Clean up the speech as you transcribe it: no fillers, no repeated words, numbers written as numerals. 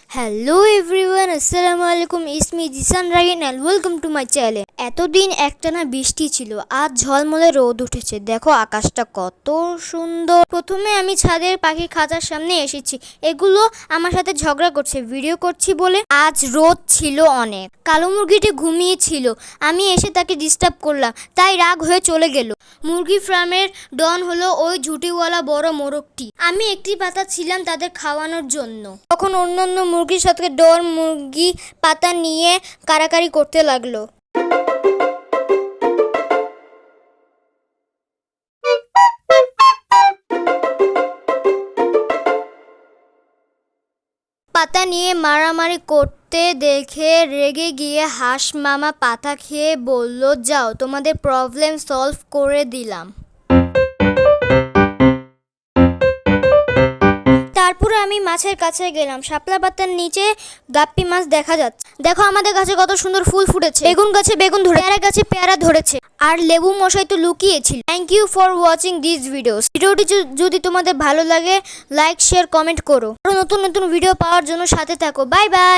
Hello everyone, আসসালামু আলাইকুম। It's me Zisan Rayan and welcome to my channel. এতদিন একটানা বৃষ্টি ছিল, আজ ঝলমলে রোদ উঠেছে। দেখো আকাশটা কত সুন্দর। প্রথমে আমি ছাদের পাখির খাঁচার সামনে এসেছি। এগুলো আমার সাথে ঝগড়া করছে ভিডিও করছি বলে। আজ রোদ ছিল অনেক। কালো মুরগিটি ঘুমিয়েছিল, আমি এসে তাকে ডিস্টার্ব করলাম, তাই রাগ হয়ে চলে গেল। মুরগি ফার্মের ডন হলো ওই ঝুঁটিওয়ালা বড় মোরগটি। আমি একটি পাতা ছিলাম তাদের খাওয়ানোর জন্য। তখন অন্যান্য মুরগির সাথে ডন মুরগি পাতা নিয়ে কাড়াকাড়ি করতে লাগলো। পাতা নিয়ে মারামারি করতে দেখে রেগে গিয়ে হাঁস মামা পাতা খেয়ে বলল, যাও, তোমাদের প্রবলেম সলভ করে দিলাম। তারপরে আমি মাছের কাছে গেলাম। শাপলা পাতার নিচে গাপ্পি মাছ দেখা যাচ্ছে। দেখো আমাদের গাছে কত সুন্দর ফুল ফুটেছে। বেগুন গাছে বেগুন ধরে, পেয়ারা গাছে পেয়ারা ধরেছে, আর লেবু মশাই তো লুকিয়েছিল। Thank you for watching this videos. ভিডিওটি যদি তোমাদের ভালো লাগে, লাইক শেয়ার কমেন্ট করো। আরো নতুন নতুন ভিডিও পাওয়ার জন্য সাথে থাকো। Bye bye.